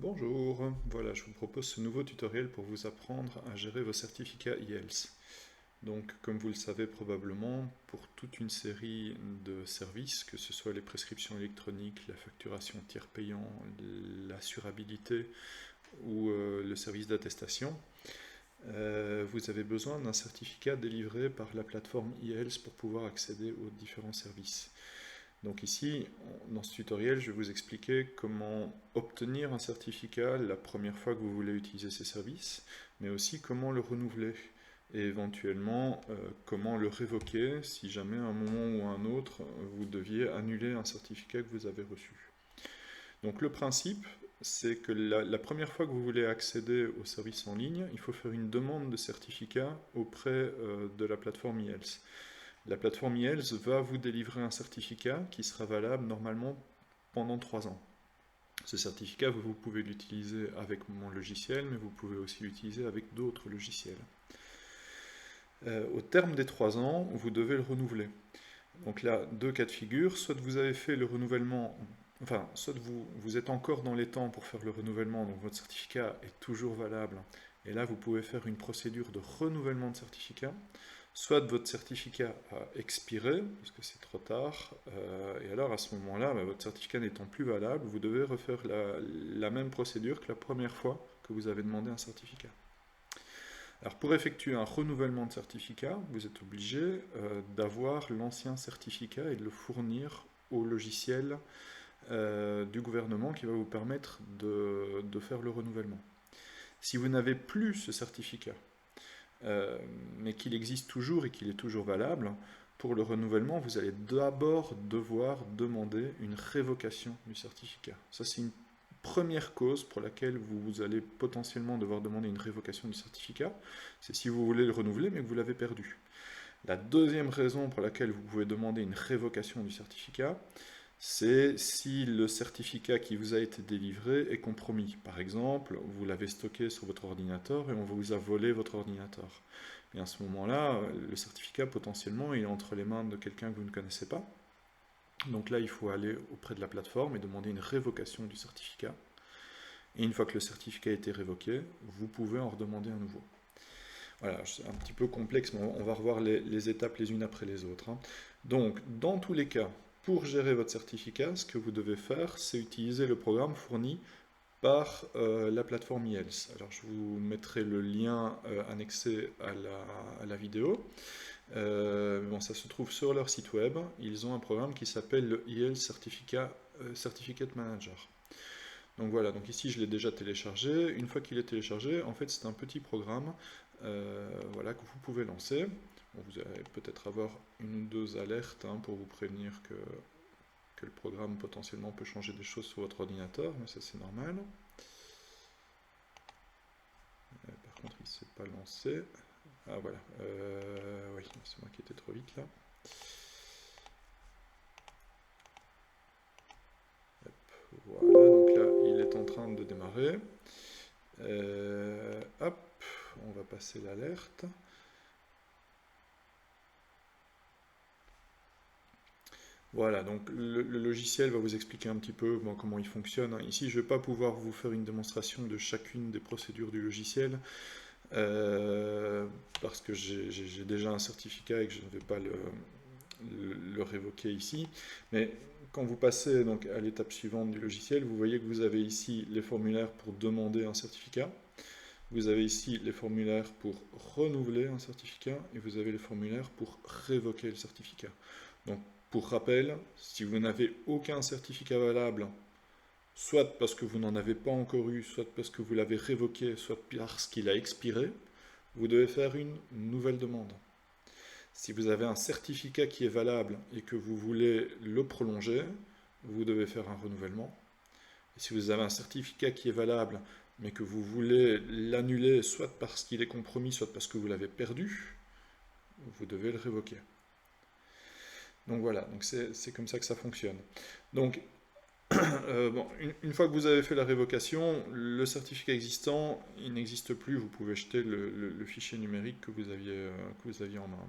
Bonjour, voilà, je vous propose ce nouveau tutoriel pour vous apprendre à gérer vos certificats IELTS. Donc, comme vous le savez probablement, pour toute une série de services, que ce soit les prescriptions électroniques, la facturation tiers payant, l'assurabilité ou le service d'attestation, vous avez besoin d'un certificat délivré par la plateforme IELTS pour pouvoir accéder aux différents services. Donc ici, dans ce tutoriel, je vais vous expliquer comment obtenir un certificat la première fois que vous voulez utiliser ces services, mais aussi comment le renouveler et éventuellement comment le révoquer si jamais à un moment ou à un autre vous deviez annuler un certificat que vous avez reçu. Donc le principe, c'est que la première fois que vous voulez accéder au service en ligne, il faut faire une demande de certificat auprès de la plateforme IELTS. La plateforme IELTS va vous délivrer un certificat qui sera valable normalement pendant 3 ans. Ce certificat, vous pouvez l'utiliser avec mon logiciel, mais vous pouvez aussi l'utiliser avec d'autres logiciels. Au terme des 3 ans, vous devez le renouveler. Donc là, deux cas de figure, soit vous avez fait le renouvellement, enfin, soit vous êtes encore dans les temps pour faire le renouvellement, donc votre certificat est toujours valable, et là vous pouvez faire une procédure de renouvellement de certificat, soit votre certificat a expiré, parce que c'est trop tard, et alors à ce moment-là, votre certificat n'étant plus valable, vous devez refaire la même procédure que la première fois que vous avez demandé un certificat. Alors pour effectuer un renouvellement de certificat, vous êtes obligé d'avoir l'ancien certificat et de le fournir au logiciel du gouvernement qui va vous permettre de faire le renouvellement. Si vous n'avez plus ce certificat, mais qu'il existe toujours et qu'il est toujours valable, pour le renouvellement, vous allez d'abord devoir demander une révocation du certificat. Ça, c'est une première cause pour laquelle vous allez potentiellement devoir demander une révocation du certificat. C'est si vous voulez le renouveler, mais que vous l'avez perdu. La deuxième raison pour laquelle vous pouvez demander une révocation du certificat, c'est si le certificat qui vous a été délivré est compromis. Par exemple, vous l'avez stocké sur votre ordinateur et on vous a volé votre ordinateur. Et à ce moment-là, le certificat potentiellement il est entre les mains de quelqu'un que vous ne connaissez pas. Donc là, il faut aller auprès de la plateforme et demander une révocation du certificat. Et une fois que le certificat a été révoqué, vous pouvez en redemander un nouveau. Voilà, c'est un petit peu complexe, mais on va revoir les étapes les unes après les autres. Donc, dans tous les cas, pour gérer votre certificat, ce que vous devez faire, c'est utiliser le programme fourni par la plateforme IELTS. Alors, je vous mettrai le lien annexé à la vidéo. Bon, ça se trouve sur leur site web. Ils ont un programme qui s'appelle le IELTS Certificate Manager. Donc voilà, donc ici je l'ai déjà téléchargé. Une fois qu'il est téléchargé, en fait c'est un petit programme voilà, que vous pouvez lancer. Bon, vous allez peut-être avoir une ou deux alertes pour vous prévenir que le programme potentiellement peut changer des choses sur votre ordinateur, mais ça c'est normal. Par contre il ne s'est pas lancé. Ah voilà, oui, c'est moi qui étais trop vite là. Voilà, donc là il est en train de démarrer. Hop, on va passer l'alerte. Voilà, donc le logiciel va vous expliquer un petit peu comment il fonctionne. Ici, je ne vais pas pouvoir vous faire une démonstration de chacune des procédures du logiciel parce que j'ai déjà un certificat et que je ne vais pas le révoquer ici. Mais quand vous passez donc, à l'étape suivante du logiciel, vous voyez que vous avez ici les formulaires pour demander un certificat. Vous avez ici les formulaires pour renouveler un certificat et vous avez les formulaires pour révoquer le certificat. Donc, pour rappel, si vous n'avez aucun certificat valable, soit parce que vous n'en avez pas encore eu, soit parce que vous l'avez révoqué, soit parce qu'il a expiré, vous devez faire une nouvelle demande. Si vous avez un certificat qui est valable et que vous voulez le prolonger, vous devez faire un renouvellement. Et si vous avez un certificat qui est valable mais que vous voulez l'annuler soit parce qu'il est compromis, soit parce que vous l'avez perdu, vous devez le révoquer. Donc voilà, donc c'est comme ça que ça fonctionne. Donc, bon, une fois que vous avez fait la révocation, le certificat existant, il n'existe plus, vous pouvez jeter le fichier numérique que vous aviez en main.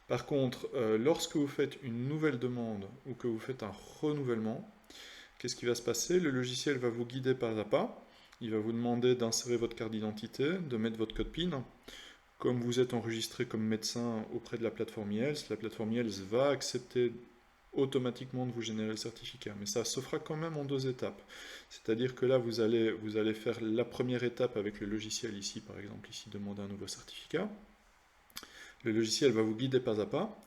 Par contre, lorsque vous faites une nouvelle demande ou que vous faites un renouvellement, qu'est-ce qui va se passer? Le logiciel va vous guider pas à pas. il va vous demander d'insérer votre carte d'identité, de mettre votre code PIN. Comme vous êtes enregistré comme médecin auprès de la plateforme IELTS, la plateforme IELTS va accepter automatiquement de vous générer le certificat. Mais ça se fera quand même en 2 étapes. C'est-à-dire que là, vous allez faire la première étape avec le logiciel ici, par exemple, ici, demander un nouveau certificat. Le logiciel va vous guider pas à pas.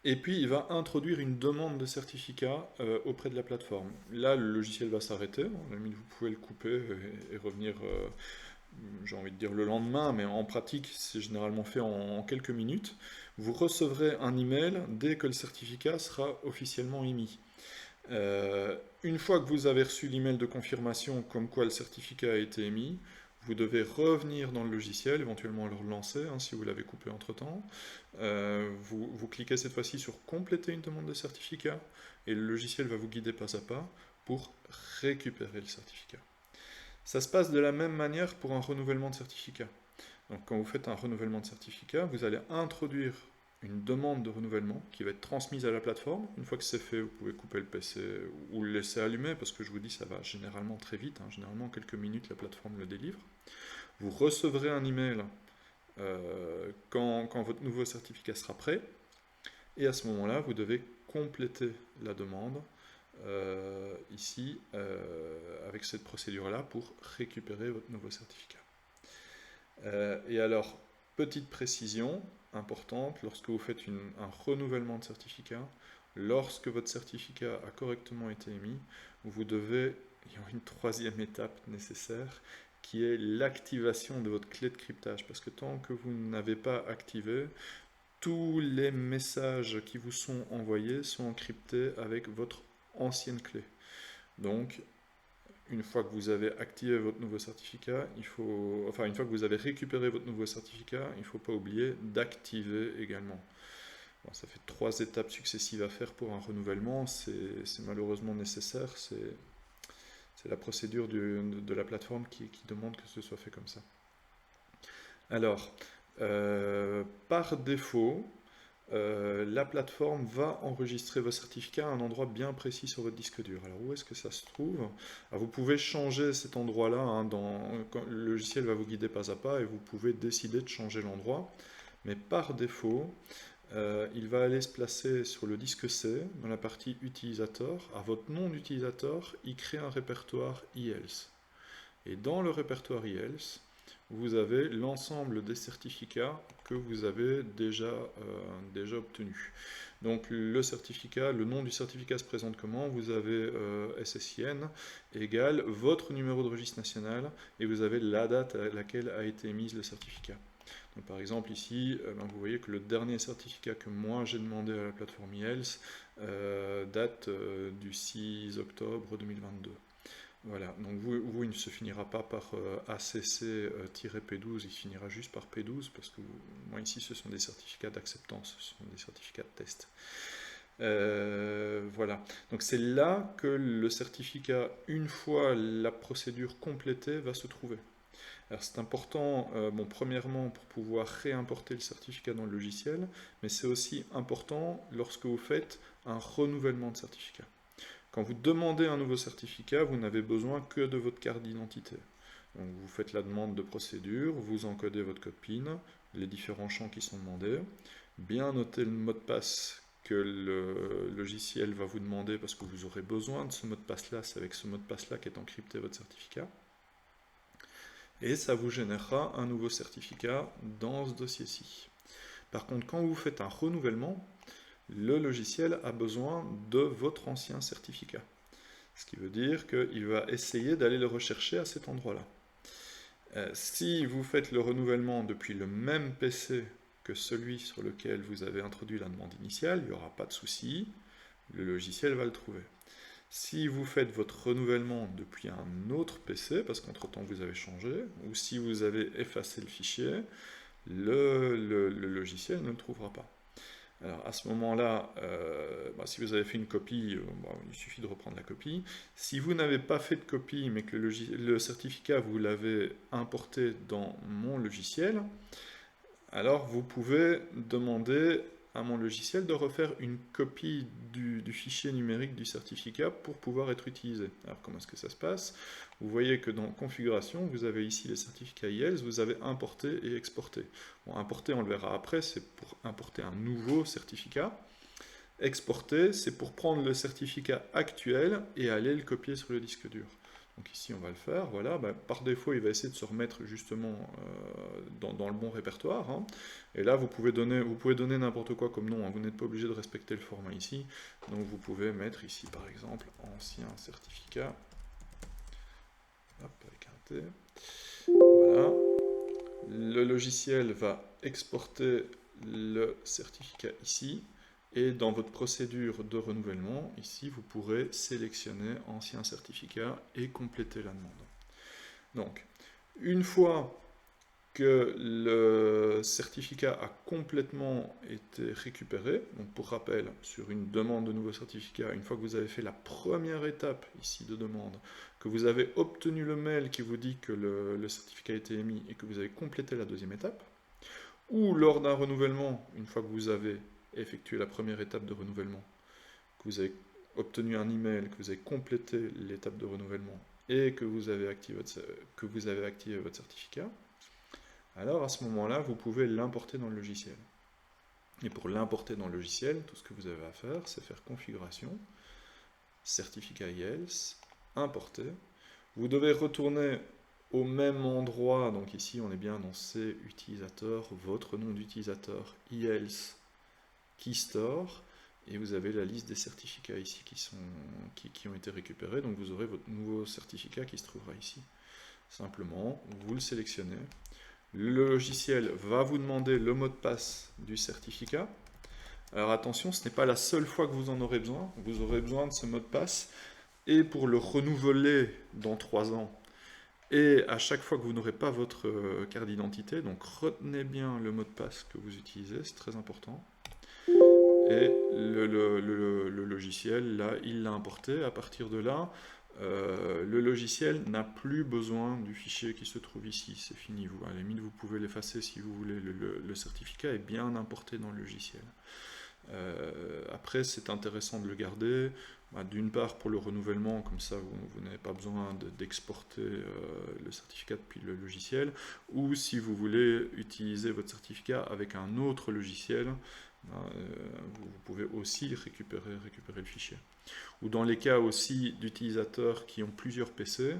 Et puis, il va introduire une demande de certificat auprès de la plateforme. Là, le logiciel va s'arrêter. Vous pouvez le couper et revenir, j'ai envie de dire le lendemain, mais en pratique, c'est généralement fait en quelques minutes. Vous recevrez un email dès que le certificat sera officiellement émis. Une fois que vous avez reçu l'email de confirmation comme quoi le certificat a été émis, vous devez revenir dans le logiciel, éventuellement le relancer si vous l'avez coupé entre-temps. Vous cliquez cette fois-ci sur compléter une demande de certificat et le logiciel va vous guider pas à pas pour récupérer le certificat. Ça se passe de la même manière pour un renouvellement de certificat. Donc quand vous faites un renouvellement de certificat, vous allez introduire une demande de renouvellement qui va être transmise à la plateforme. Une fois que c'est fait, vous pouvez couper le PC ou le laisser allumer parce que je vous dis ça va généralement très vite. Généralement en quelques minutes la plateforme le délivre. Vous recevrez un email quand votre nouveau certificat sera prêt et à ce moment-là vous devez compléter la demande ici avec cette procédure-là pour récupérer votre nouveau certificat. Et alors, petite précision importante, lorsque vous faites un renouvellement de certificat, lorsque votre certificat a correctement été émis, vous devez, il y a une 3e étape nécessaire, qui est l'activation de votre clé de cryptage. Parce que tant que vous n'avez pas activé, tous les messages qui vous sont envoyés sont encryptés avec votre ancienne clé. Donc, une fois que vous avez activé votre nouveau certificat, une fois que vous avez récupéré votre nouveau certificat, il ne faut pas oublier d'activer également. Bon, ça fait 3 étapes successives à faire pour un renouvellement, c'est malheureusement nécessaire, c'est la procédure de la plateforme qui demande que ce soit fait comme ça. Alors, par défaut, la plateforme va enregistrer vos certificats à un endroit bien précis sur votre disque dur. Alors où est-ce que ça se trouve? Alors, vous pouvez changer cet endroit-là, le logiciel va vous guider pas à pas et vous pouvez décider de changer l'endroit. Mais par défaut, il va aller se placer sur le disque C, dans la partie utilisateur. À votre nom d'utilisateur, il crée un répertoire IELTS. Et dans le répertoire IELTS, vous avez l'ensemble des certificats que vous avez déjà obtenus. Donc le certificat, le nom du certificat se présente comment? Vous avez SSIN égale votre numéro de registre national et vous avez la date à laquelle a été émise le certificat. Donc, par exemple ici, vous voyez que le dernier certificat que moi j'ai demandé à la plateforme IELTS date du 6 octobre 2022. Voilà, donc vous, il ne se finira pas par ACC-P12, il finira juste par P12, parce que moi ici ce sont des certificats d'acceptance, ce sont des certificats de test. Voilà, donc c'est là que le certificat, une fois la procédure complétée, va se trouver. Alors c'est important, premièrement pour pouvoir réimporter le certificat dans le logiciel, mais c'est aussi important lorsque vous faites un renouvellement de certificat. Quand vous demandez un nouveau certificat, vous n'avez besoin que de votre carte d'identité. Donc vous faites la demande de procédure, vous encodez votre code PIN, les différents champs qui sont demandés, bien noter le mot de passe que le logiciel va vous demander parce que vous aurez besoin de ce mot de passe-là, c'est avec ce mot de passe-là qu'est encrypté votre certificat. Et ça vous générera un nouveau certificat dans ce dossier-ci. Par contre, quand vous faites un renouvellement, le logiciel a besoin de votre ancien certificat. Ce qui veut dire qu'il va essayer d'aller le rechercher à cet endroit-là. Si vous faites le renouvellement depuis le même PC que celui sur lequel vous avez introduit la demande initiale, il n'y aura pas de souci, le logiciel va le trouver. Si vous faites votre renouvellement depuis un autre PC, parce qu'entre-temps vous avez changé, ou si vous avez effacé le fichier, le logiciel ne le trouvera pas. Alors à ce moment-là, si vous avez fait une copie, il suffit de reprendre la copie. Si vous n'avez pas fait de copie, mais que le certificat, vous l'avez importé dans mon logiciel, alors vous pouvez demander à mon logiciel de refaire une copie du fichier numérique du certificat pour pouvoir être utilisé. Alors comment est-ce que ça se passe? Vous voyez que dans configuration, vous avez ici les certificats IELTS, vous avez importé et exporté. Bon, importer, on le verra après, c'est pour importer un nouveau certificat. Exporter, c'est pour prendre le certificat actuel et aller le copier sur le disque dur. Donc ici on va le faire, voilà, par défaut il va essayer de se remettre justement dans le bon répertoire, hein. Et là vous pouvez donner n'importe quoi comme nom, hein. Vous n'êtes pas obligé de respecter le format ici, donc vous pouvez mettre ici par exemple ancien certificat, hop, avec un T, voilà. Le logiciel va exporter le certificat ici, et dans votre procédure de renouvellement, ici, vous pourrez sélectionner ancien certificat et compléter la demande. Donc, une fois que le certificat a complètement été récupéré, donc pour rappel, sur une demande de nouveau certificat, une fois que vous avez fait la première étape ici de demande, que vous avez obtenu le mail qui vous dit que le certificat a été émis et que vous avez complété la deuxième étape, ou lors d'un renouvellement, une fois que vous avez effectué la première étape de renouvellement, que vous avez obtenu un email, que vous avez complété l'étape de renouvellement et que vous avez activé votre certificat, alors à ce moment-là, vous pouvez l'importer dans le logiciel. Et pour l'importer dans le logiciel, tout ce que vous avez à faire, c'est faire configuration, certificat IELTS, importer. Vous devez retourner au même endroit, donc ici on est bien dans C utilisateur, votre nom d'utilisateur, IELTS, Keystore, et vous avez la liste des certificats ici qui ont été récupérés, donc vous aurez votre nouveau certificat qui se trouvera ici. Simplement, vous le sélectionnez. Le logiciel va vous demander le mot de passe du certificat. Alors attention, ce n'est pas la seule fois que vous en aurez besoin. Vous aurez besoin de ce mot de passe et pour le renouveler dans 3 ans. Et à chaque fois que vous n'aurez pas votre carte d'identité, donc retenez bien le mot de passe que vous utilisez, c'est très important. Et le logiciel, là, il l'a importé. À partir de là, le logiciel n'a plus besoin du fichier qui se trouve ici. C'est fini. À la limite, vous pouvez l'effacer si vous voulez. Le certificat est bien importé dans le logiciel. Après, c'est intéressant de le garder. D'une part, pour le renouvellement, comme ça, vous n'avez pas besoin d'exporter le certificat depuis le logiciel. Ou si vous voulez utiliser votre certificat avec un autre logiciel, vous pouvez aussi récupérer le fichier. Ou dans les cas aussi d'utilisateurs qui ont plusieurs PC,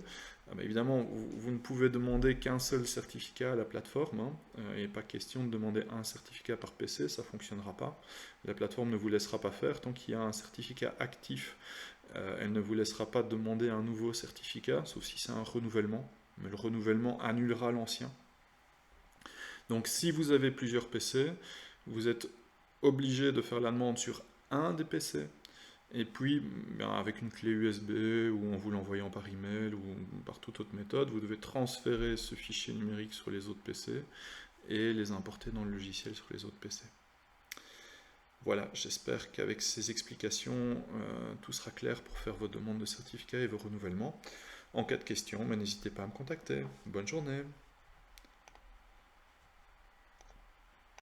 évidemment, vous ne pouvez demander qu'un seul certificat à la plateforme, hein. Il n'est pas question de demander un certificat par PC, ça ne fonctionnera pas. La plateforme ne vous laissera pas faire. Tant qu'il y a un certificat actif, elle ne vous laissera pas demander un nouveau certificat, sauf si c'est un renouvellement. Mais le renouvellement annulera l'ancien. Donc si vous avez plusieurs PC, vous êtes obligé de faire la demande sur un des PC, et puis avec une clé USB ou en vous l'envoyant par email ou par toute autre méthode, vous devez transférer ce fichier numérique sur les autres PC et les importer dans le logiciel sur les autres PC. Voilà, j'espère qu'avec ces explications, tout sera clair pour faire vos demandes de certificats et vos renouvellements. En cas de questions, n'hésitez pas à me contacter. Bonne journée!